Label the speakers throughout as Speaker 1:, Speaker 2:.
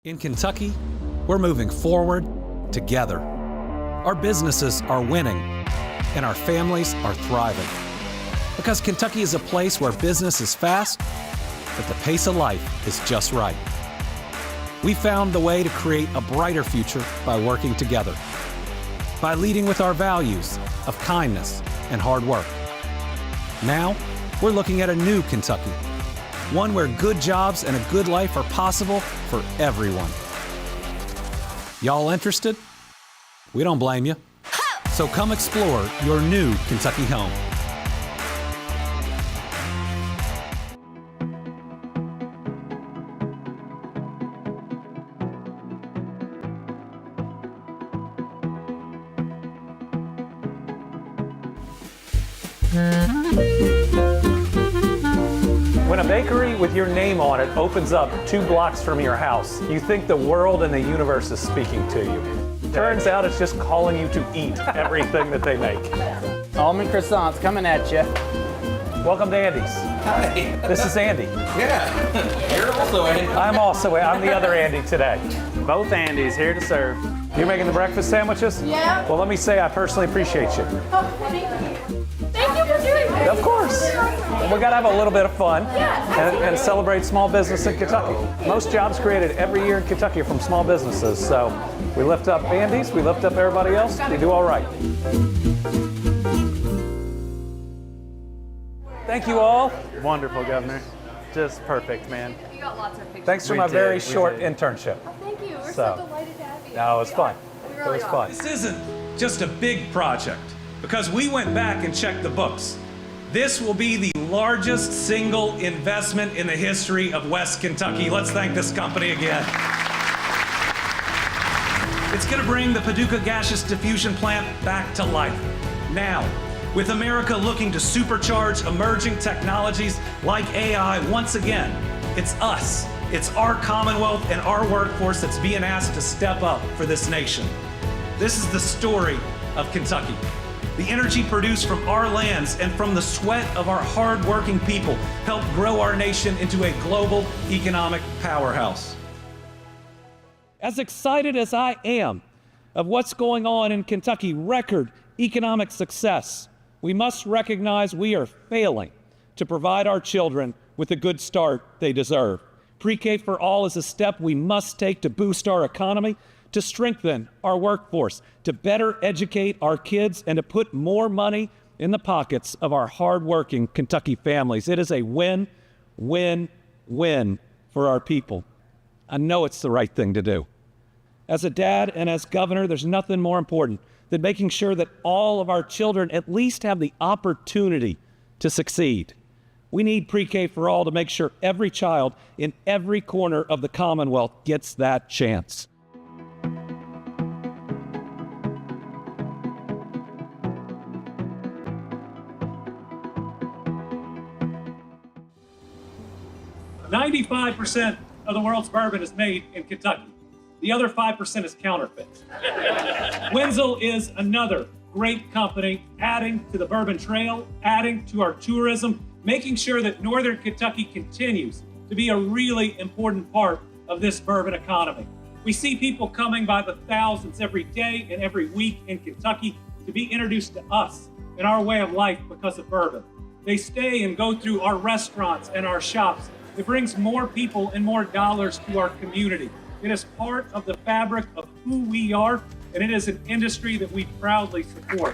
Speaker 1: In Kentucky, we're moving forward together. Our businesses are winning, and our families are thriving. Because Kentucky is a place where business is fast, but the pace of life is just right. We found the way to create a brighter future by working together, by leading with our values of kindness and hard work. Now, we're looking at a new Kentucky, one where good jobs and a good life are possible for everyone. Y'all interested? We don't blame you. So come explore your new Kentucky home.
Speaker 2: When a bakery with your name on it opens up 2 blocks from your house, you think the world and the universe is speaking to you. Turns out it's just calling you to eat everything that they make.
Speaker 3: Almond croissants coming at you.
Speaker 2: Welcome to Andy's.
Speaker 4: Hi.
Speaker 2: This is Andy.
Speaker 4: Yeah. You're also Andy.
Speaker 2: I'm the other Andy today.
Speaker 3: Both Andys here to serve.
Speaker 2: You're making the breakfast sandwiches?
Speaker 5: Yeah.
Speaker 2: Well, let me say I personally appreciate you.
Speaker 5: Oh, thank you. Thank you for doing this.
Speaker 2: Of course. We got to have a little bit of fun and celebrate small business in Kentucky. Most jobs created every year in Kentucky are from small businesses. So we lift up Andy's, we lift up everybody else, we do all right. Thank you all.
Speaker 3: Wonderful, Governor. Just perfect, man.
Speaker 5: You got lots of pictures.
Speaker 2: Thanks for
Speaker 3: We
Speaker 2: my
Speaker 3: did,
Speaker 2: very
Speaker 3: we
Speaker 2: short
Speaker 3: did.
Speaker 2: internship.
Speaker 5: Oh, thank you. We're
Speaker 2: So-
Speaker 5: so delighted to have you.
Speaker 2: No, it was fun.
Speaker 5: We
Speaker 2: It
Speaker 5: really
Speaker 2: was
Speaker 5: are.
Speaker 2: fun.
Speaker 1: This isn't just a big project, because we went back and checked the books. This will be the largest single investment in the history of West Kentucky. Let's thank this company again. It's going to bring the Paducah Gaseous Diffusion Plant back to life. Now, with America looking to supercharge emerging technologies like AI once again, it's us, it's our Commonwealth and our workforce that's being asked to step up for this nation. This is the story of Kentucky. The energy produced from our lands and from the sweat of our hard-working people helped grow our nation into a global economic powerhouse. As excited as I am of what's going on in Kentucky, record economic success, we must recognize we are failing to provide our children with the good start they deserve. Pre-K for all is a step we must take to boost our economy, to strengthen our workforce, to better educate our kids, and to put more money in the pockets of our hardworking Kentucky families. It is a win, win, win for our people. I know it's the right thing to do. As a dad and as governor, there's nothing more important than making sure that all of our children at least have the opportunity to succeed. We need Pre-K for all to make sure every child in every corner of the Commonwealth gets that chance. "95% of the world's bourbon is made in Kentucky. The other 5% is counterfeit." Wenzel is another great company, adding to the Bourbon Trail, adding to our tourism, making sure that Northern Kentucky continues to be a really important part of this bourbon economy. We see people coming by the thousands every day and every week in Kentucky to be introduced to us and our way of life because of bourbon. They stay and go through our restaurants and our shops. It brings more people and more dollars to our community. It is part of the fabric of who we are, and it is an industry that we proudly support.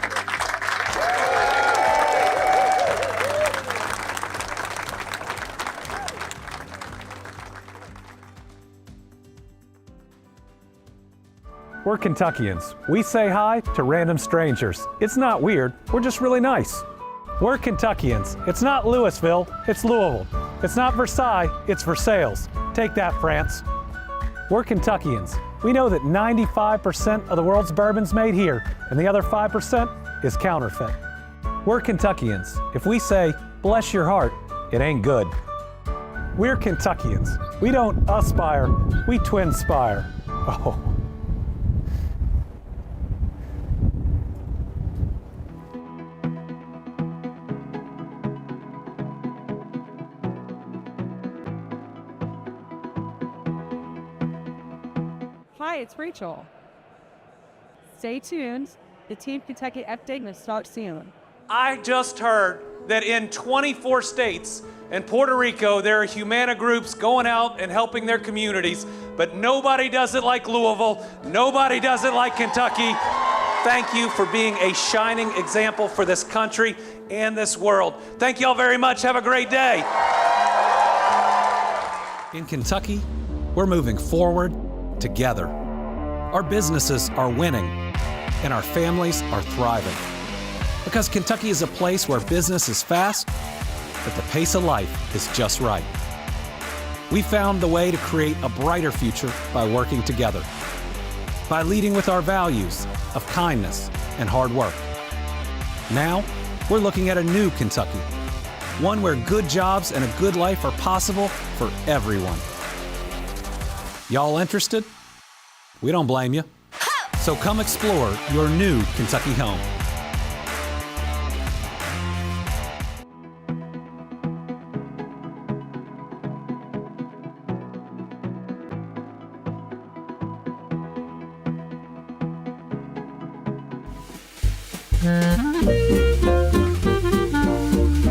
Speaker 1: We're Kentuckians. We say hi to random strangers. It's not weird, we're just really nice. We're Kentuckians. It's not Louisville, it's Louisville. It's not Versailles, it's Versailles. Take that, France. We're Kentuckians. We know that 95% of the world's bourbon's made here, and the other 5% is counterfeit. We're Kentuckians. If we say, bless your heart, it ain't good. We're Kentuckians. We don't aspire, we twinspire. Oh.
Speaker 6: Hi, it's Rachel. Stay tuned. The Team Kentucky update will start soon.
Speaker 1: I just heard that in 24 states and Puerto Rico, there are Humana groups going out and helping their communities, but nobody does it like Louisville. Nobody does it like Kentucky. Thank you for being a shining example for this country and this world. Thank you all very much. Have a great day. In Kentucky, we're moving forward together. Our businesses are winning and our families are thriving. Because Kentucky is a place where business is fast, but the pace of life is just right. We found the way to create a brighter future by working together, by leading with our values of kindness and hard work. Now, we're looking at a new Kentucky, one where good jobs and a good life are possible for everyone. Y'all interested? We don't blame you. So come explore your new Kentucky home.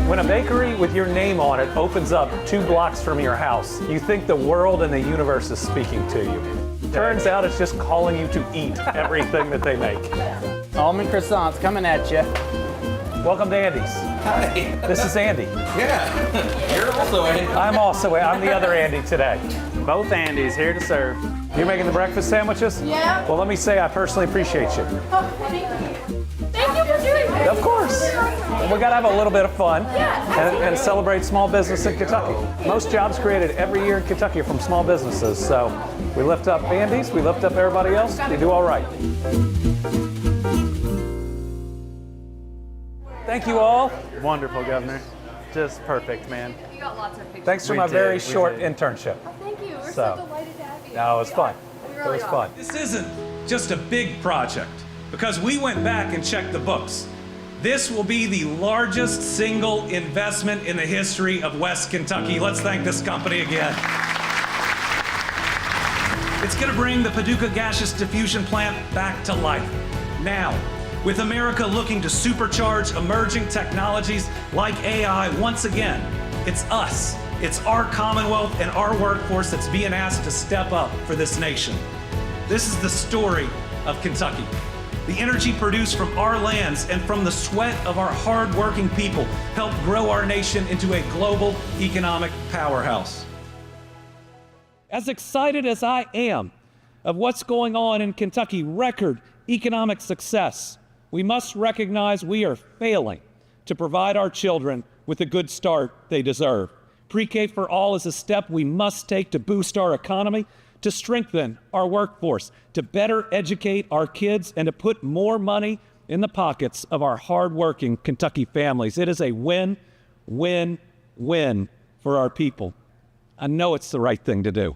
Speaker 2: When a bakery with your name on it opens up 2 blocks from your house, you think the world and the universe is speaking to you. Turns out it's just calling you to eat everything that they make.
Speaker 3: Almond croissants coming at you.
Speaker 2: Welcome to Andy's.
Speaker 4: Hi.
Speaker 2: This is Andy.
Speaker 4: Yeah. You're also Andy.
Speaker 2: I'm the other Andy today.
Speaker 3: Both Andys here to serve.
Speaker 2: You're making the breakfast sandwiches?
Speaker 5: Yeah.
Speaker 2: Well, let me say I personally appreciate you.
Speaker 5: Oh, thank you. Thank you for doing this.
Speaker 2: Of course. We got to have a little bit of fun and celebrate small business in Kentucky. Most jobs created every year in Kentucky are from small businesses. So we lift up Andy's, we lift up everybody else, we do all right. Thank you all.
Speaker 3: Wonderful, Governor. Just perfect, man.
Speaker 5: You got lots of pictures.
Speaker 2: Thanks for
Speaker 3: We
Speaker 2: my
Speaker 3: did,
Speaker 2: very
Speaker 3: we
Speaker 2: short
Speaker 3: did.
Speaker 2: internship.
Speaker 5: Oh, thank you. We're
Speaker 2: So-
Speaker 5: so delighted to have you.
Speaker 2: No, it was fun.
Speaker 5: We
Speaker 2: It
Speaker 5: really
Speaker 2: was
Speaker 5: are.
Speaker 2: fun.
Speaker 1: This isn't just a big project because we went back and checked the books. This will be the largest single investment in the history of West Kentucky. Let's thank this company again. It's going to bring the Paducah gaseous diffusion plant back to life. Now, with America looking to supercharge emerging technologies like AI once again, it's us, it's our Commonwealth and our workforce that's being asked to step up for this nation. This is the story of Kentucky. The energy produced from our lands and from the sweat of our hard-working people helped grow our nation into a global economic powerhouse. As excited as I am of what's going on in Kentucky, record economic success, we must recognize we are failing to provide our children with the good start they deserve. Pre-K for all is a step we must take to boost our economy, to strengthen our workforce, to better educate our kids, and to put more money in the pockets of our hardworking Kentucky families. It is a win, win, win for our people. I know it's the right thing to do.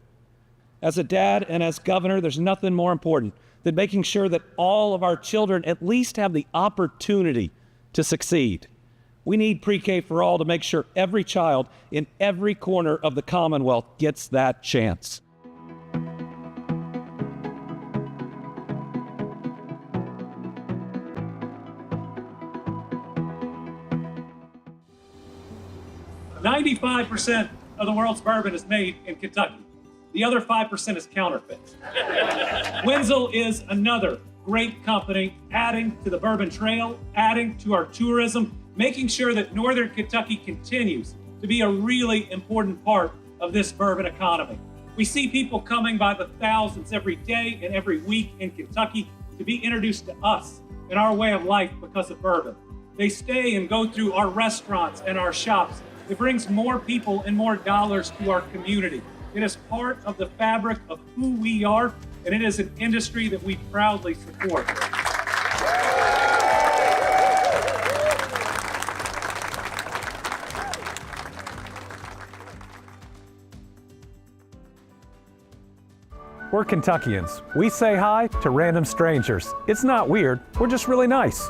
Speaker 1: As a dad and as governor, there's nothing more important than making sure that all of our children at least have the opportunity to succeed. We need Pre-K for all to make sure every child in every corner of the Commonwealth gets that chance. "95% of the world's bourbon is made in Kentucky. The other 5% is counterfeit." Wenzel is another great company, adding to the Bourbon Trail, adding to our tourism, making sure that Northern Kentucky continues to be a really important part of this bourbon economy. We see people coming by the thousands every day and every week in Kentucky to be introduced to us and our way of life because of bourbon. They stay and go through our restaurants and our shops. It brings more people and more dollars to our community. It is part of the fabric of who we are, and it is an industry that we proudly support.
Speaker 2: We're Kentuckians. We say hi to random strangers. It's not weird, we're just really nice.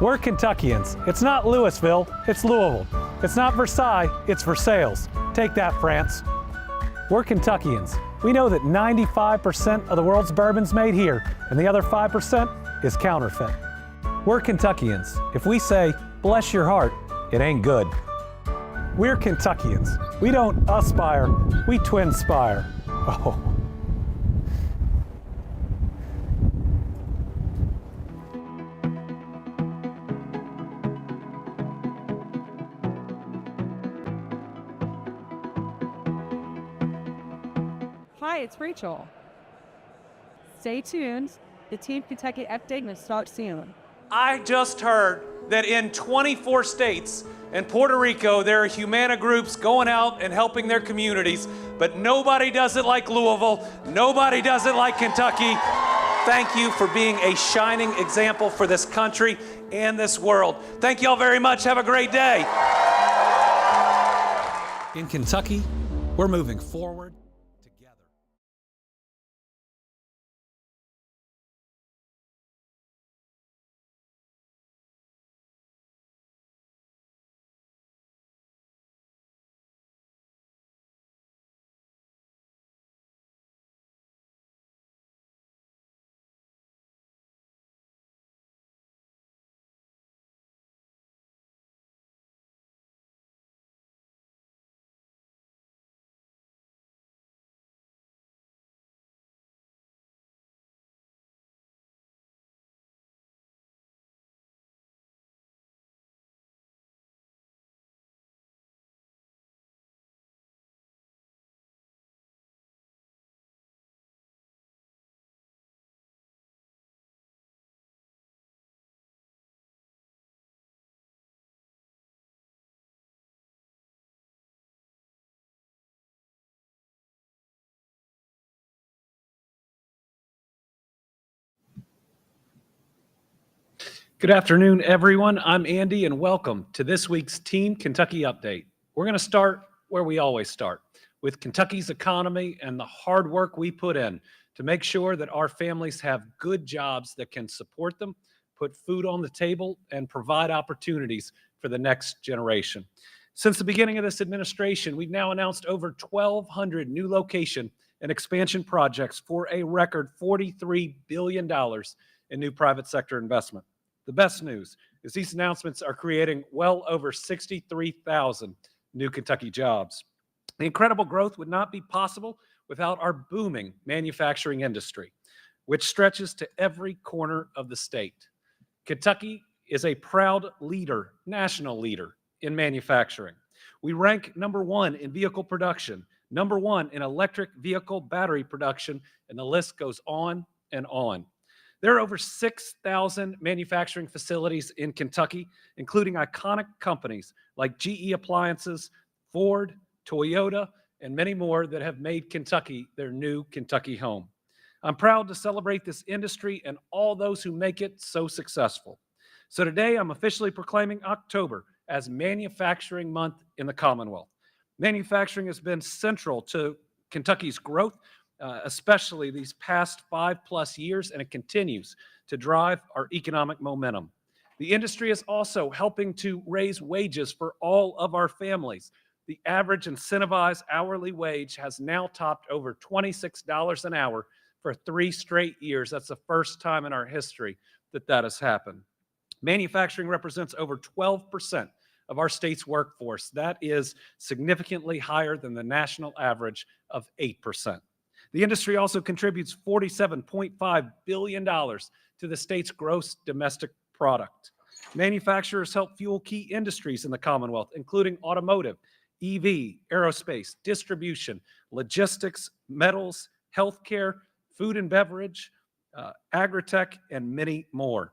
Speaker 2: We're Kentuckians. It's not Louisville, it's Louisville. It's not Versailles, it's Versailles. Take that, France. We're Kentuckians. We know that 95% of the world's bourbon's made here, and the other 5% is counterfeit. We're Kentuckians. If we say, bless your heart, it ain't good. We're Kentuckians. We don't aspire, we twinspire. Oh.
Speaker 6: Hi, it's Rachel. Stay tuned. The Team Kentucky update will start soon.
Speaker 1: I just heard that in 24 states and Puerto Rico, there are Humana groups going out and helping their communities, but nobody does it like Louisville. Nobody does it like Kentucky. Thank you for being a shining example for this country and this world. Thank you all very much. Have a great day. In Kentucky, we're moving forward together. Good afternoon, everyone. I'm Andy, and welcome to this week's Team Kentucky Update. We're going to start where we always start, with Kentucky's economy and the hard work we put in to make sure that our families have good jobs that can support them, put food on the table, and provide opportunities for the next generation. Since the beginning of this administration, we've now announced over 1,200 new location and expansion projects for a record $43 billion in new private sector investment. The best news is these announcements are creating well over 63,000 new Kentucky jobs. The incredible growth would not be possible without our booming manufacturing industry, which stretches to every corner of the state. Kentucky is a proud leader, national leader in manufacturing. We rank #1 in vehicle production, #1 in electric vehicle battery production, and the list goes on and on. There are over 6,000 manufacturing facilities in Kentucky, including iconic companies like GE Appliances, Ford, Toyota, and many more that have made Kentucky their new Kentucky home. I'm proud to celebrate this industry and all those who make it so successful. So today, I'm officially proclaiming October as Manufacturing Month in the Commonwealth. Manufacturing has been central to Kentucky's growth, especially these past 5+ years, and it continues to drive our economic momentum. The industry is also helping to raise wages for all of our families. The average incentivized hourly wage has now topped over $26 an hour for 3 straight years. That's the first time in our history that that has happened. Manufacturing represents over 12% of our state's workforce. That is significantly higher than the national average of 8%. The industry also contributes $47.5 billion to the state's gross domestic product. Manufacturers help fuel key industries in the Commonwealth, including automotive, EV, aerospace, distribution, logistics, metals, healthcare, food and beverage, agritech, and many more.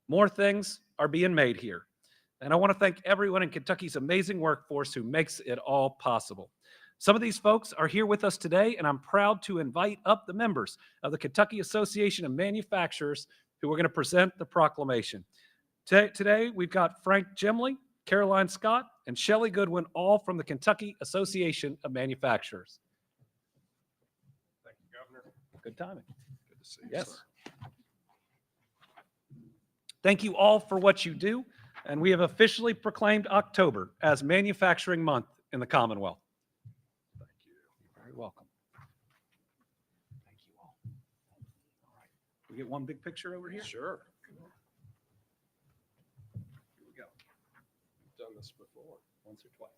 Speaker 1: More things are being made here. And I want to thank everyone in Kentucky's amazing workforce who makes it all possible. Some of these folks are here with us today, and I'm proud to invite up the members of the Kentucky Association of Manufacturers who are going to present the proclamation. Today, we've got Frank Gemley, Caroline Scott, and Shelley Goodwin, all from the Kentucky Association of Manufacturers.
Speaker 7: Thank you, Governor.
Speaker 1: Good timing.
Speaker 7: Good to see you,
Speaker 1: Yes.
Speaker 7: sir.
Speaker 1: Thank you all for what you do, and we have officially proclaimed October as Manufacturing Month in the Commonwealth.
Speaker 7: Thank you.
Speaker 1: You're very welcome. We get one big picture over here?
Speaker 7: Sure. Here we go. We've done this before.
Speaker 1: Once or twice.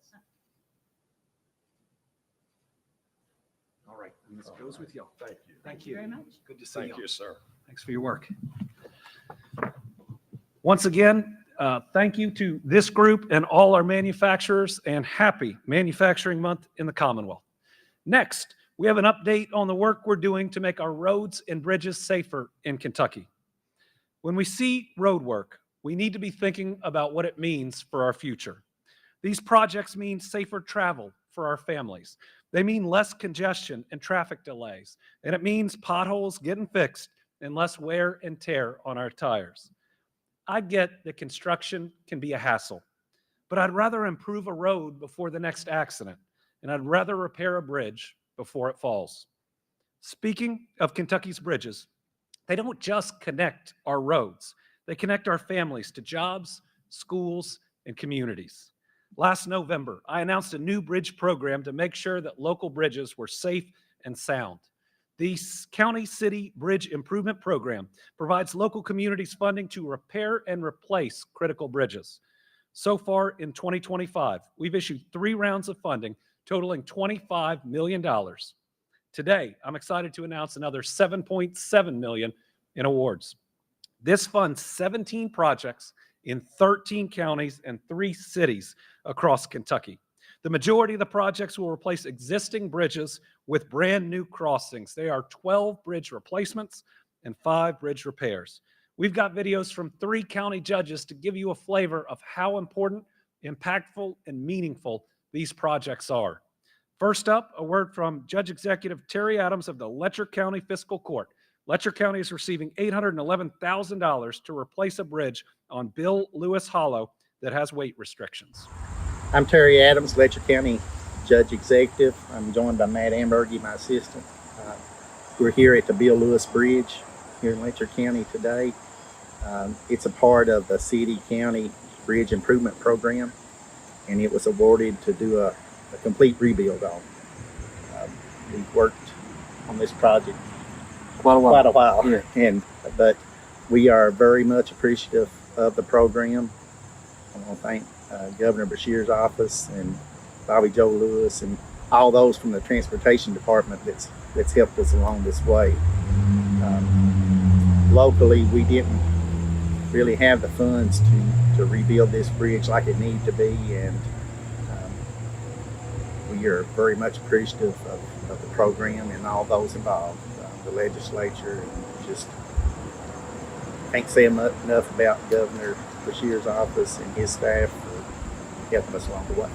Speaker 1: All right, and this goes with y'all.
Speaker 7: Thank you.
Speaker 1: Thank you very much. Good to see
Speaker 7: Thank
Speaker 1: y'all.
Speaker 7: you, sir.
Speaker 1: Thanks for your work. Once again, thank you to this group and all our manufacturers, and happy Manufacturing Month in the Commonwealth. Next, we have an update on the work we're doing to make our roads and bridges safer in Kentucky. When we see road work, we need to be thinking about what it means for our future. These projects mean safer travel for our families. They mean less congestion and traffic delays, and it means potholes getting fixed and less wear and tear on our tires. I get that construction can be a hassle, but I'd rather improve a road before the next accident, and I'd rather repair a bridge before it falls. Speaking of Kentucky's bridges, they don't just connect our roads. They connect our families to jobs, schools, and communities. Last November, I announced a new bridge program to make sure that local bridges were safe and sound. The County City Bridge Improvement Program provides local communities funding to repair and replace critical bridges. So far in 2025, we've issued 3 rounds of funding totaling $25 million. Today, I'm excited to announce another $7.7 million in awards. This funds 17 projects in 13 counties and 3 cities across Kentucky. The majority of the projects will replace existing bridges with brand new crossings. They are 12 bridge replacements and 5 bridge repairs. We've got videos from 3 county judges to give you a flavor of how important, impactful, and meaningful these projects are. First up, a word from Judge Executive Terry Adams of the Letcher County Fiscal Court. Letcher County is receiving $811,000 to replace a bridge on Bill Lewis Hollow that has weight restrictions.
Speaker 8: I'm Terry Adams, Letcher County Judge Executive. I'm joined by Matt Ambergy, my assistant. We're here at the Bill Lewis Bridge here in Letcher County today. It's a part of the City-County Bridge Improvement Program, and it was awarded to do a complete rebuild on. We've worked on this project quite a while, yeah. But we are very much appreciative of the program. I want to thank Governor Beshear's office and Bobby Joe Lewis and all those from the Transportation Department that's helped us along this way. Locally, we didn't really have the funds to rebuild this bridge like it needed to be, and we are very much appreciative of the program and all those involved, the legislature, and just can't say enough about Governor Beshear's office and his staff for helping us along the way.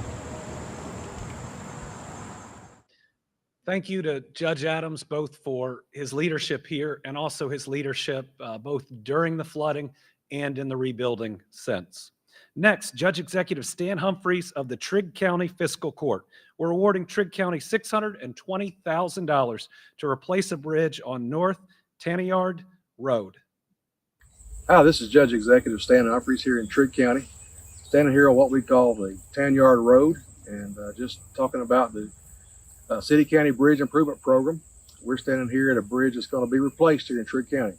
Speaker 1: Thank you to Judge Adams, both for his leadership here and also his leadership both during the flooding and in the rebuilding since. Next, Judge Executive Stan Humphreys of the Trigg County Fiscal Court. We're awarding Trigg County $620,000 to replace a bridge on North Tanyard Road.
Speaker 9: Hi, this is Judge Executive Stan Humphreys here in Trigg County. Standing here on what we call the Tanyard Road, and just talking about the City-County Bridge Improvement Program. We're standing here at a bridge that's going to be replaced here in Trigg County.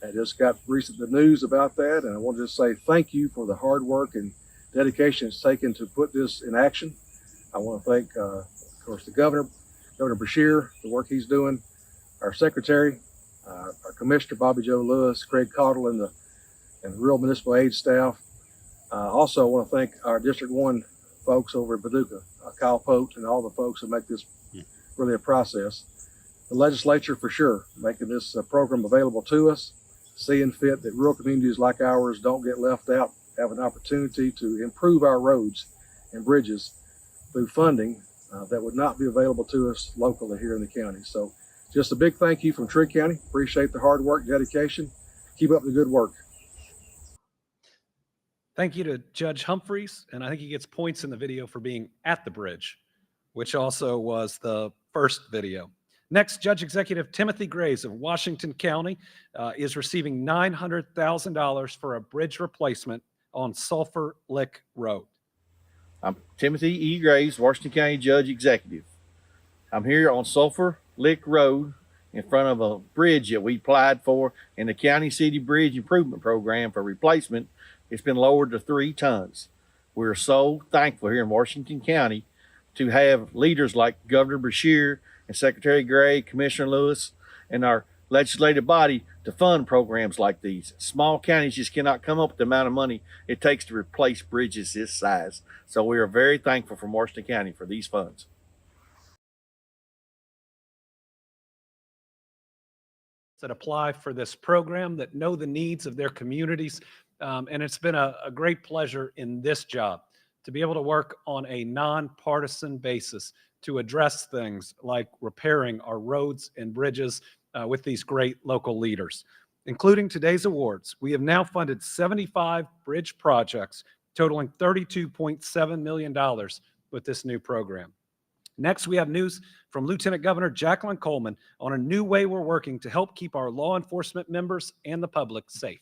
Speaker 9: I just got the news about that, and I want to just say thank you for the hard work and dedication it's taken to put this in action. I want to thank, of course, the Governor Beshear, the work he's doing, our Secretary, our Commissioner, Bobby Joe Lewis, Craig Cottle, and the Rural Municipal Aid staff. Also, I want to thank our District 1 folks over in Paducah, Kyle Pote, and all the folks who make this really a process. The legislature, for sure, making this program available to us, seeing fit that rural communities like ours don't get left out, have an opportunity to improve our roads and bridges through funding that would not be available to us locally here in the county. So just a big thank you from Trigg County. Appreciate the hard work, dedication. Keep up the good work.
Speaker 1: Thank you to Judge Humphreys, and I think he gets points in the video for being at the bridge, which also was the first video. Next, Judge Executive Timothy Graves of Washington County is receiving $900,000 for a bridge replacement on Sulphur Lick Road.
Speaker 10: I'm Timothy E. Graves, Washington County Judge Executive. I'm here on Sulphur Lick Road in front of a bridge that we applied for in the County City Bridge Improvement Program for replacement. It's been lowered to 3 tons. We're so thankful here in Washington County to have leaders like Governor Beshear and Secretary Gray, Commissioner Lewis, and our legislative body to fund programs like these. Small counties just cannot come up with the amount of money it takes to replace bridges this size. So we are very thankful from Washington County for these funds.
Speaker 1: That apply for this program, that know the needs of their communities. And it's been a great pleasure in this job to be able to work on a nonpartisan basis to address things like repairing our roads and bridges with these great local leaders. Including today's awards, we have now funded 75 bridge projects totaling $32.7 million with this new program. Next, we have news from Lieutenant Governor Jacqueline Coleman on a new way we're working to help keep our law enforcement members and the public safe.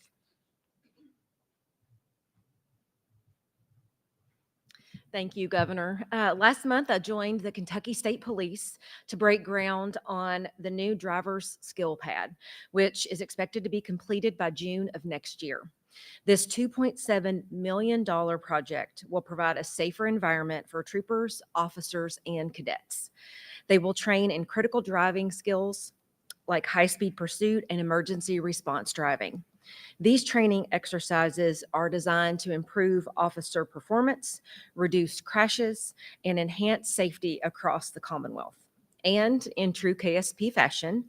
Speaker 11: Thank you, Governor. Last month, I joined the Kentucky State Police to break ground on the new driver's skill pad, which is expected to be completed by June of next year. This $2.7 million project will provide a safer environment for troopers, officers, and cadets. They will train in critical driving skills like high-speed pursuit and emergency response driving. These training exercises are designed to improve officer performance, reduce crashes, and enhance safety across the Commonwealth. And in true KSP fashion,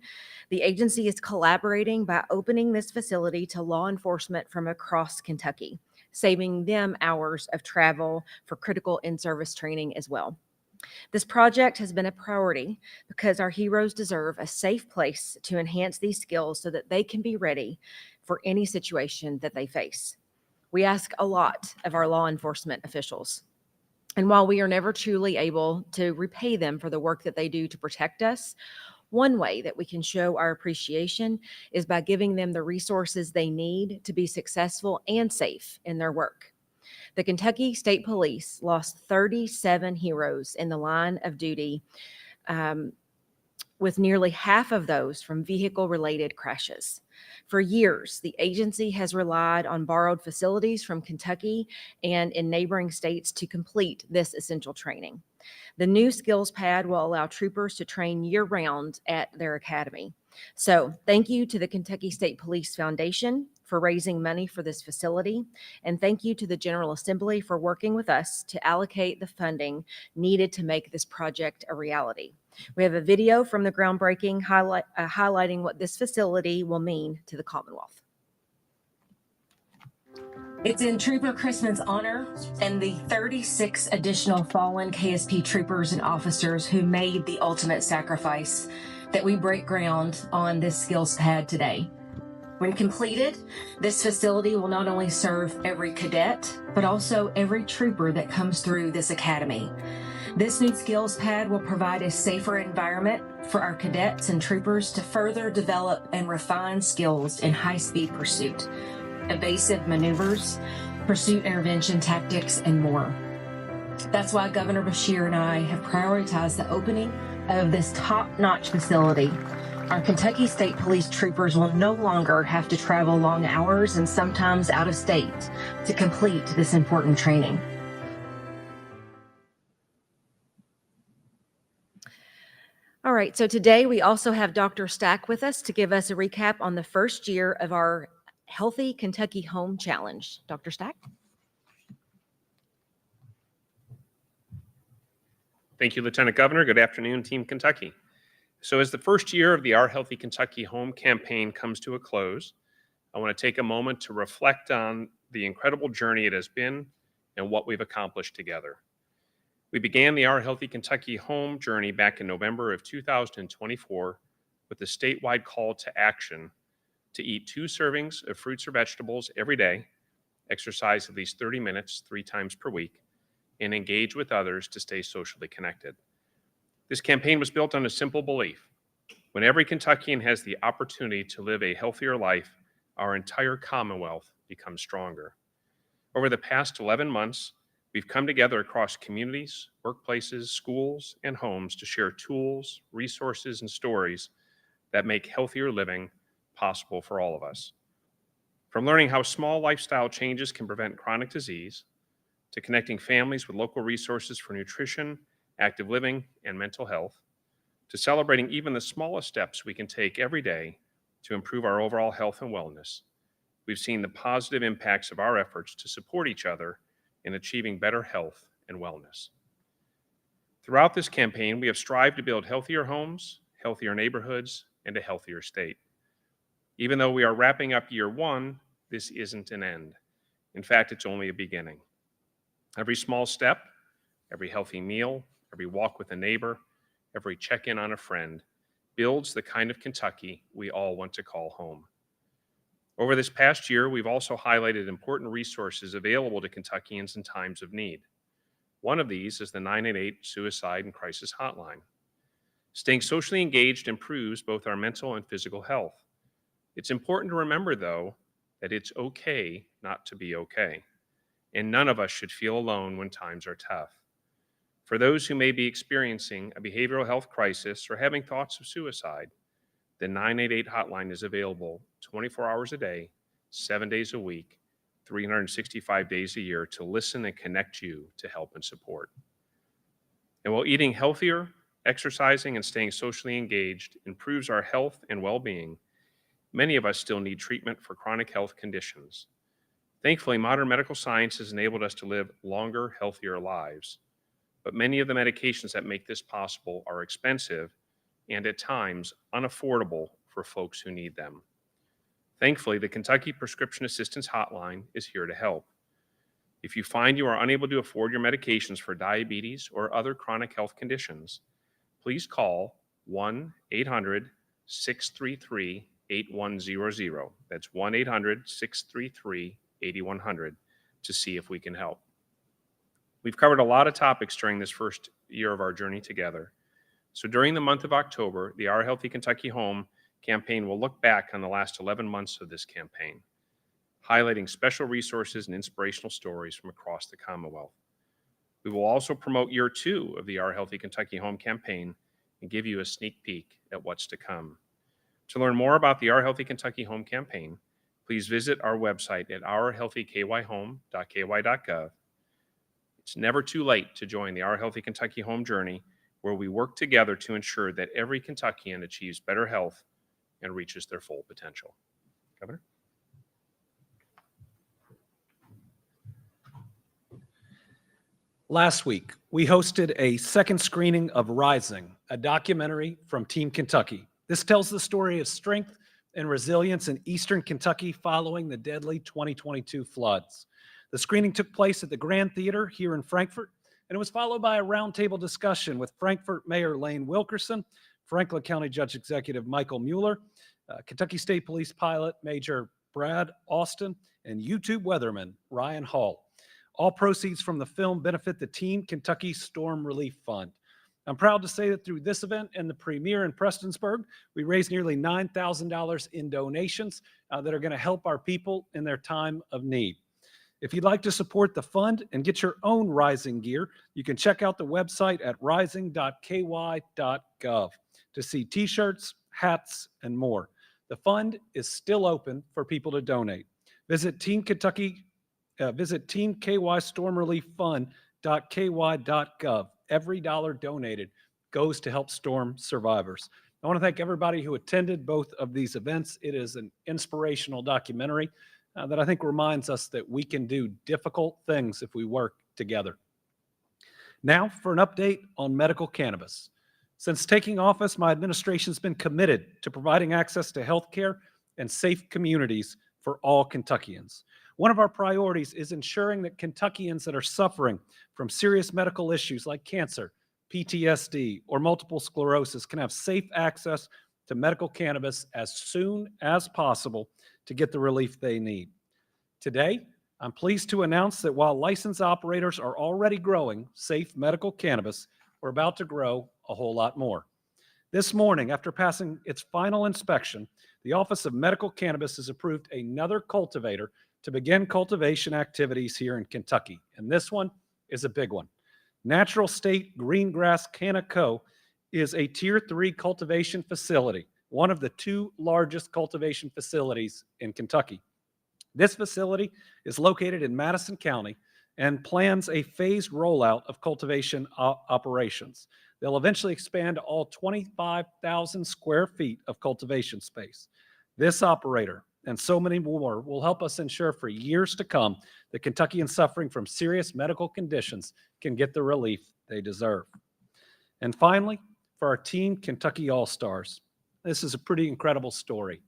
Speaker 11: the agency is collaborating by opening this facility to law enforcement from across Kentucky, saving them hours of travel for critical in-service training as well. This project has been a priority because our heroes deserve a safe place to enhance these skills so that they can be ready for any situation that they face. We ask a lot of our law enforcement officials. And while we are never truly able to repay them for the work that they do to protect us, one way that we can show our appreciation is by giving them the resources they need to be successful and safe in their work. The Kentucky State Police lost 37 heroes in the line of duty, with nearly half of those from vehicle-related crashes. For years, the agency has relied on borrowed facilities from Kentucky and in neighboring states to complete this essential training. The new skills pad will allow troopers to train year-round at their academy. So thank you to the Kentucky State Police Foundation for raising money for this facility, and thank you to the General Assembly for working with us to allocate the funding needed to make this project a reality. We have a video from the groundbreaking highlighting what this facility will mean to the Commonwealth. It's in Trooper Chrisman's honor and the 36 additional fallen KSP troopers and officers who made the ultimate sacrifice that we break ground on this skills pad today. When completed, this facility will not only serve every cadet, but also every trooper that comes through this academy. This new skills pad will provide a safer environment for our cadets and troopers to further develop and refine skills in high-speed pursuit, evasive maneuvers, pursuit intervention tactics, and more. That's why Governor Beshear and I have prioritized the opening of this top-notch facility. Our Kentucky State Police troopers will no longer have to travel long hours and sometimes out of state to complete this important training. All right, so today we also have Dr. Stack with us to give us a recap on the first year of our Healthy Kentucky Home Challenge. Dr. Stack?
Speaker 12: Thank you, Lieutenant Governor. Good afternoon, Team Kentucky. So as the first year of the Our Healthy Kentucky Home campaign comes to a close, I want to take a moment to reflect on the incredible journey it has been and what we've accomplished together. We began the Our Healthy Kentucky Home journey back in November of 2024 with a statewide call to action to eat 2 servings of fruits or vegetables every day, exercise at least 30 minutes 3 times per week, and engage with others to stay socially connected. This campaign was built on a simple belief. When every Kentuckian has the opportunity to live a healthier life, our entire Commonwealth becomes stronger. Over the past 11 months, we've come together across communities, workplaces, schools, and homes to share tools, resources, and stories that make healthier living possible for all of us. From learning how small lifestyle changes can prevent chronic disease, to connecting families with local resources for nutrition, active living, and mental health, to celebrating even the smallest steps we can take every day to improve our overall health and wellness, we've seen the positive impacts of our efforts to support each other in achieving better health and wellness. Throughout this campaign, we have strived to build healthier homes, healthier neighborhoods, and a healthier state. Even though we are wrapping up year one, this isn't an end. In fact, it's only a beginning. Every small step, every healthy meal, every walk with a neighbor, every check-in on a friend builds the kind of Kentucky we all want to call home. Over this past year, we've also highlighted important resources available to Kentuckians in times of need. One of these is the 988 Suicide and Crisis Hotline. Staying socially engaged improves both our mental and physical health. It's important to remember, though, that it's okay not to be okay, and none of us should feel alone when times are tough. For those who may be experiencing a behavioral health crisis or having thoughts of suicide, the 988 hotline is available 24 hours a day, 7 days a week, 365 days a year to listen and connect you to help and support. And while eating healthier, exercising, and staying socially engaged improves our health and well-being, many of us still need treatment for chronic health conditions. Thankfully, modern medical science has enabled us to live longer, healthier lives. But many of the medications that make this possible are expensive and at times unaffordable for folks who need them. Thankfully, the Kentucky Prescription Assistance Hotline is here to help. If you find you are unable to afford your medications for diabetes or other chronic health conditions, please call 1-800-633-8100. That's 1-800-633-8100 to see if we can help. We've covered a lot of topics during this first year of our journey together. So during the month of October, the Our Healthy Kentucky Home campaign will look back on the last 11 months of this campaign, highlighting special resources and inspirational stories from across the Commonwealth. We will also promote year 2 of the Our Healthy Kentucky Home campaign and give you a sneak peek at what's to come. To learn more about the Our Healthy Kentucky Home campaign, please visit our website at ourhealthykyhome.ky.gov. It's never too late to join the Our Healthy Kentucky Home journey, where we work together to ensure that every Kentuckian achieves better health and reaches their full potential. Governor?
Speaker 2: Last week, we hosted a second screening of Rising, a documentary from Team Kentucky. This tells the story of strength and resilience in Eastern Kentucky following the deadly 2022 floods. The screening took place at the Grand Theater here in Frankfort, and it was followed by a roundtable discussion with Frankfort Mayor Lane Wilkerson, Franklin County Judge Executive Michael Mueller, Kentucky State Police Pilot Major Brad Austin, and YouTube weatherman Ryan Hall. All proceeds from the film benefit the Team Kentucky Storm Relief Fund. I'm proud to say that through this event and the premiere in Prestonsburg, we raised nearly $9,000 in donations that are going to help our people in their time of need. If you'd like to support the fund and get your own Rising gear, you can check out the website at rising.ky.gov to see t-shirts, hats, and more. The fund is still open for people to donate. Visit Team KYStormReliefFund.ky.gov. Every dollar donated goes to help storm survivors. I want to thank everybody who attended both of these events. It is an inspirational documentary that I think reminds us that we can do difficult things if we work together. Now for an update on medical cannabis. Since taking office, my administration has been committed to providing access to health care and safe communities for all Kentuckians. One of our priorities is ensuring that Kentuckians that are suffering from serious medical issues like cancer, PTSD, or multiple sclerosis can have safe access to medical cannabis as soon as possible to get the relief they need. Today, I'm pleased to announce that while licensed operators are already growing safe medical cannabis, we're about to grow a whole lot more. This morning, after passing its final inspection, the Office of Medical Cannabis has approved another cultivator to begin cultivation activities here in Kentucky. And this one is a big one. Natural State Greengrass Canna Co. is a Tier 3 cultivation facility one of the two largest cultivation facilities in Kentucky. This facility is located in Madison County and plans a phased rollout of cultivation operations. They'll eventually expand to all 25,000 square feet of cultivation space. This operator and so many more will help us ensure for years to come that Kentuckians suffering from serious medical conditions can get the relief they deserve. And finally, for our Team Kentucky All-Stars, this is a pretty incredible story.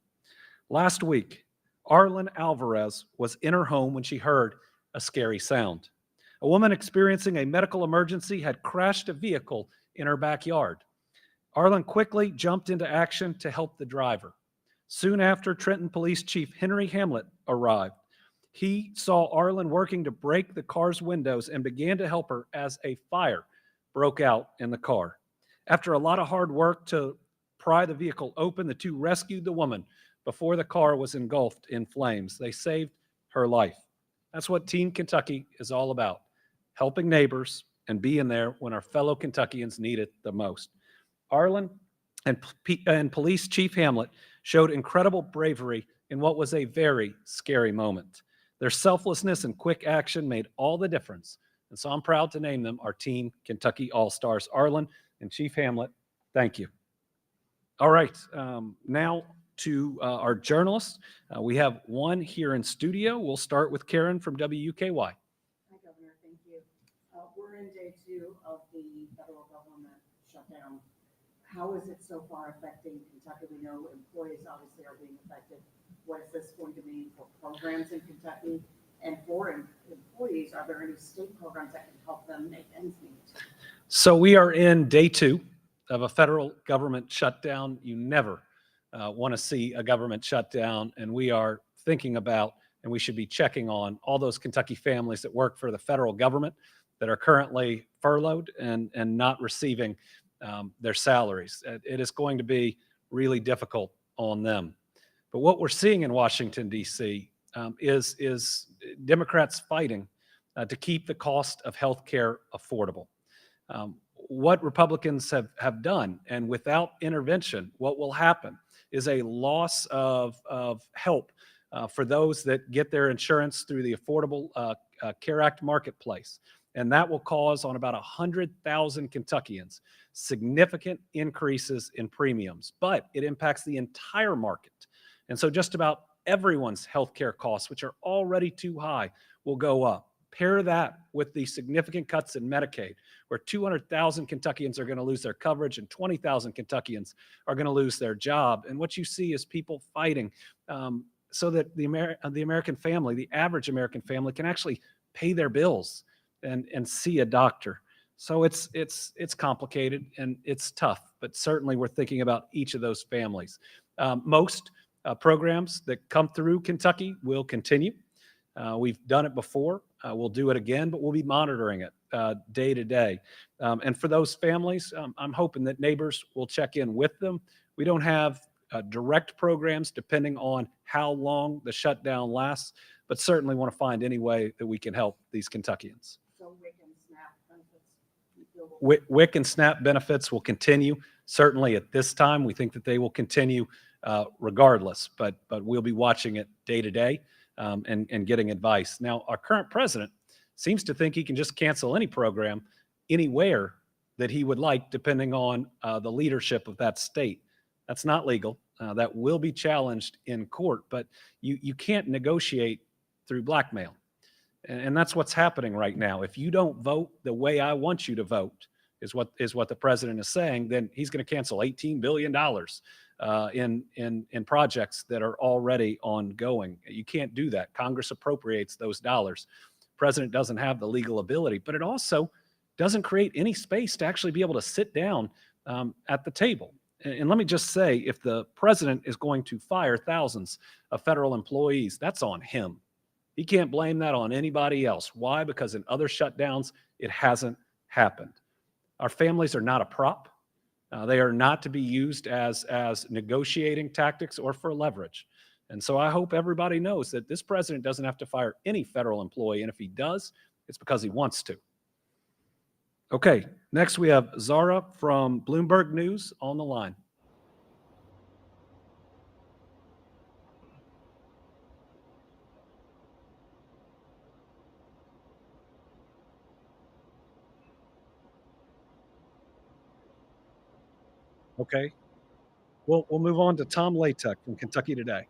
Speaker 2: Last week, Arlen Alvarez was in her home when she heard a scary sound. A woman experiencing a medical emergency had crashed a vehicle in her backyard. Arlen quickly jumped into action to help the driver. Soon after, Trenton Police Chief Henry Hamlet arrived. He saw Arlen working to break the car's windows and began to help her as a fire broke out in the car. After a lot of hard work to pry the vehicle open, the two rescued the woman before the car was engulfed in flames. They saved her life. That's what Team Kentucky is all about, helping neighbors and being there when our fellow Kentuckians need it the most. Arlen and Police Chief Hamlet showed incredible bravery in what was a very scary moment. Their selflessness and quick action made all the difference. And so I'm proud to name them our Team Kentucky All-Stars. Arlen and Chief Hamlet, thank you. All right, now to our journalists. We have one here in studio. We'll start with Karen from WUKY.
Speaker 13: Hi, Governor. Thank you. We're in day 2 of the federal government shutdown. How is it so far affecting Kentucky? We know employees obviously are being affected. What is this going to mean for programs in Kentucky? And for employees, are there any state programs that can help them make ends meet?
Speaker 2: So we are in day 2 of a federal government shutdown. You never want to see a government shutdown, and we are thinking about, and we should be checking on all those Kentucky families that work for the federal government that are currently furloughed and not receiving their salaries. It is going to be really difficult on them. But what we're seeing in Washington, D.C. Is Democrats fighting to keep the cost of health care affordable. What Republicans have done, and without intervention, what will happen is a loss of help for those that get their insurance through the Affordable Care Act marketplace. And that will cause on about 100,000 Kentuckians significant increases in premiums, but it impacts the entire market. And so just about everyone's healthcare costs, which are already too high, will go up. Pair that with the significant cuts in Medicaid, where 200,000 Kentuckians are going to lose their coverage and 20,000 Kentuckians are going to lose their job. And what you see is people fighting so that the American family, the average American family, can actually pay their bills and see a doctor. So it's complicated and it's tough, but certainly we're thinking about each of those families. Most programs that come through Kentucky will continue. We've done it before. We'll do it again, but we'll be monitoring it day to day. And for those families, I'm hoping that neighbors will check in with them. We don't have direct programs depending on how long the shutdown lasts, but certainly want to find any way that we can help these Kentuckians.
Speaker 13: So WIC and SNAP benefits?
Speaker 2: WIC and SNAP benefits will continue. Certainly at this time, we think that they will continue regardless, but we'll be watching it day to day and getting advice. Now, our current president seems to think he can just cancel any program anywhere that he would like, depending on the leadership of that state. That's not legal. That will be challenged in court, but you can't negotiate through blackmail. And that's what's happening right now. If you don't vote the way I want you to vote, is what the president is saying, then he's going to cancel $18 billion in projects that are already ongoing. You can't do that. Congress appropriates those dollars. President doesn't have the legal ability, but it also doesn't create any space to actually be able to sit down at the table. And let me just say, if the president is going to fire thousands of federal employees, that's on him. He can't blame that on anybody else. Why? Because in other shutdowns, it hasn't happened. Our families are not a prop. They are not to be used as negotiating tactics or for leverage. And so I hope everybody knows that this president doesn't have to fire any federal employee. And if he does, it's because he wants to. Okay, next we have Zara from Bloomberg News on the line.
Speaker 1: Okay. We'll move on to Tom Latek from Kentucky Today.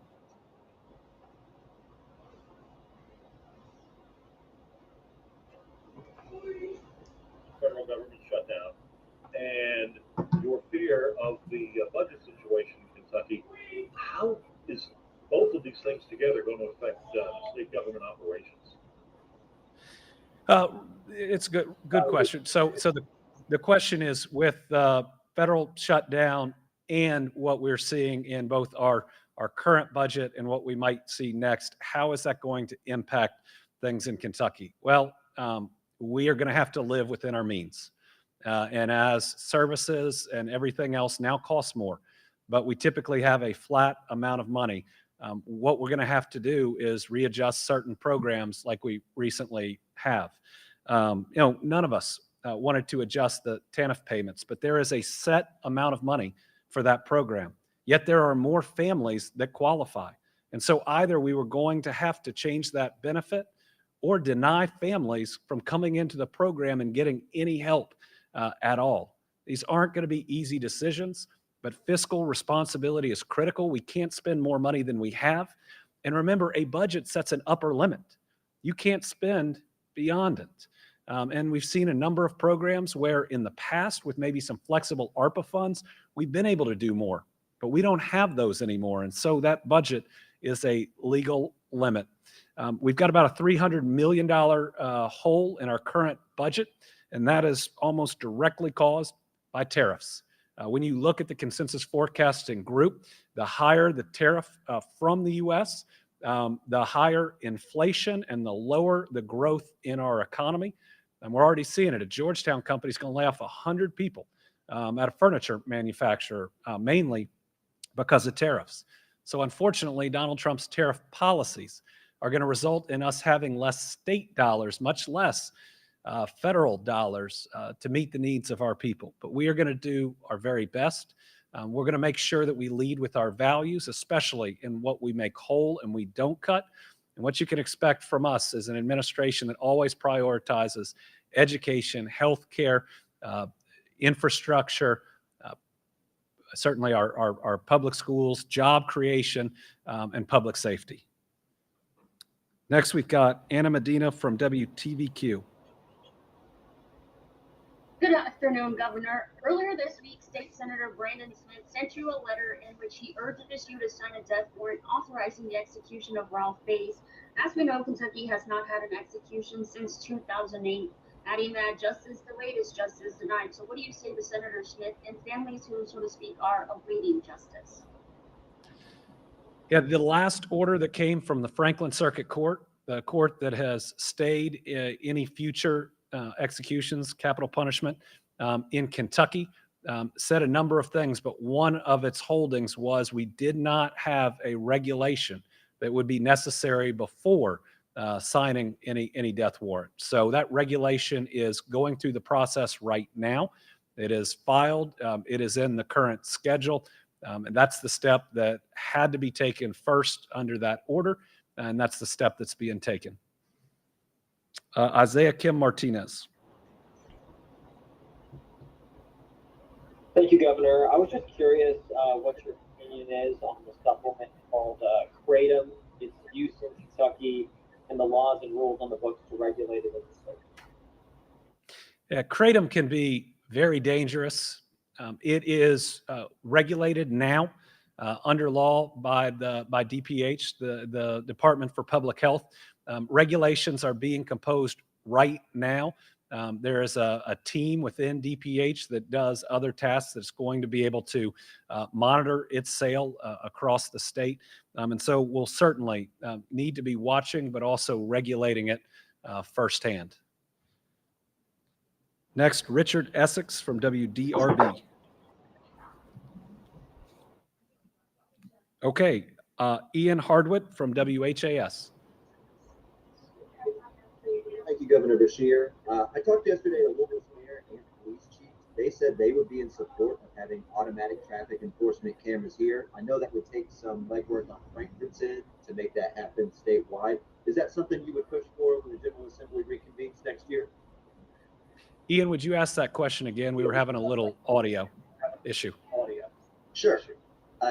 Speaker 14: Federal government shutdown and your fear of the budget situation in Kentucky. How is both of these things together going to affect state government operations?
Speaker 1: It's a good question. So the question is with federal shutdown and what we're seeing in both our current budget and what we might see next, how is that going to impact things in Kentucky? Well, we are going to have to live within our means. And as services and everything else now costs more, but we typically have a flat amount of money, what we're going to have to do is readjust certain programs like we recently have. None of us wanted to adjust the TANF payments, but there is a set amount of money for that program. Yet there are more families that qualify. And so either we were going to have to change that benefit or deny families from coming into the program and getting any help at all. These aren't going to be easy decisions, but fiscal responsibility is critical. We can't spend more money than we have. And remember, a budget sets an upper limit. You can't spend beyond it. And we've seen a number of programs where in the past, with maybe some flexible ARPA funds, we've been able to do more, but we don't have those anymore. And so that budget is a legal limit. We've got about a $300 million hole in our current budget, and that is almost directly caused by tariffs. When you look at the consensus forecasting group, the higher the tariff from the U.S., the higher inflation and the lower the growth in our economy. And we're already seeing it. A Georgetown company is going to lay off 100 people at a furniture manufacturer, mainly because of tariffs. So unfortunately, Donald Trump's tariff policies are going to result in us having less state dollars, much less federal dollars to meet the needs of our people. But we are going to do our very best. We're going to make sure that we lead with our values, especially in what we make whole and we don't cut. And what you can expect from us is an administration that always prioritizes education, healthcare, infrastructure, certainly our public schools, job creation, and public safety. Next, we've got Anna Medina from WTVQ.
Speaker 15: Good afternoon, Governor. Earlier this week, State Senator Brandon Smith sent you a letter in which he urged you to sign a death warrant authorizing the execution of Ralph Bays. As we know, Kentucky has not had an execution since 2008, adding that justice delayed is justice denied. So what do you say to Senator Smith and families who, so to speak, are awaiting justice?
Speaker 1: Yeah, the last order that came from the Franklin Circuit Court, the court that has stayed any future executions, capital punishment in Kentucky, said a number of things, but one of its holdings was we did not have a regulation that would be necessary before signing any death warrant. So that regulation is going through the process right now. It is filed. It is in the current schedule. And that's the step that had to be taken first under that order. And that's the step that's being taken. Isaiah Kim Martinez.
Speaker 16: Thank you, Governor. I was just curious what your opinion is on the supplement called Kratom, its use in Kentucky, and the laws and rules on the books to regulate it in the state.
Speaker 1: Yeah, Kratom can be very dangerous. It is regulated now under law by DPH, the Department for Public Health. Regulations are being composed right now. There is a team within DPH that does other tasks that's going to be able to monitor its sale across the state. And so we'll certainly need to be watching, but also regulating it firsthand. Next, Richard Essex from WDRB. Okay, Ian Hardwick from WHAS.
Speaker 17: Thank you, Governor Beshear. I talked yesterday to Louisville's mayor and police chief. They said they would be in support of having automatic traffic enforcement cameras here. I know that would take some legwork on Frankfurt's end to make that happen statewide. Is that something you would push for when the General Assembly reconvenes next year?
Speaker 1: Ian, would you ask that question again? We were having a little audio issue.
Speaker 17: Sure.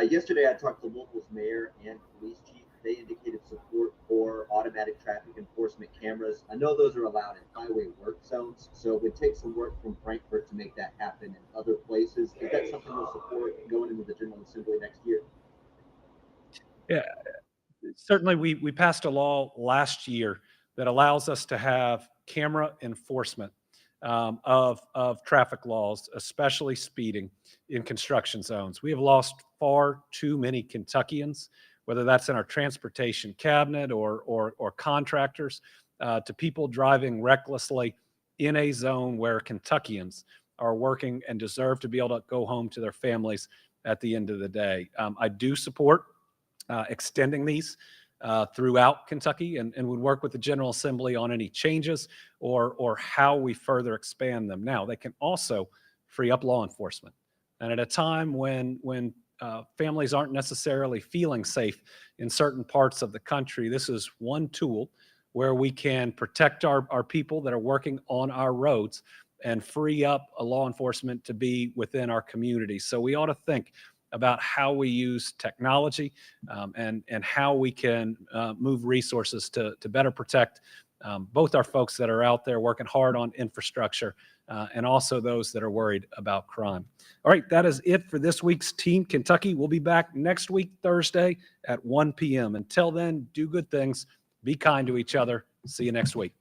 Speaker 17: Yesterday, I talked to Louisville's mayor and police chief. They indicated support for automatic traffic enforcement cameras. I know those are allowed in highway work zones, so it would take some work from Frankfurt to make that happen in other places. Is that something we'll support going into the General Assembly next year?
Speaker 1: Yeah, certainly we passed a law last year that allows us to have camera enforcement of traffic laws, especially speeding in construction zones. We have lost far too many Kentuckians, whether that's in our transportation cabinet or contractors, to people driving recklessly in a zone where Kentuckians are working and deserve to be able to go home to their families at the end of the day. I do support extending these throughout Kentucky and would work with the General Assembly on any changes or how we further expand them. Now, they can also free up law enforcement. And at a time when families aren't necessarily feeling safe in certain parts of the country, this is one tool where we can protect our people that are working on our roads and free up a law enforcement to be within our community. So we ought to think about how we use technology and how we can move resources to better protect both our folks that are out there working hard on infrastructure and also those that are worried about crime. All right, that is it for this week's Team Kentucky. We'll be back next week, Thursday at 1 p.m. Until then, do good things, be kind to each other. See you next week.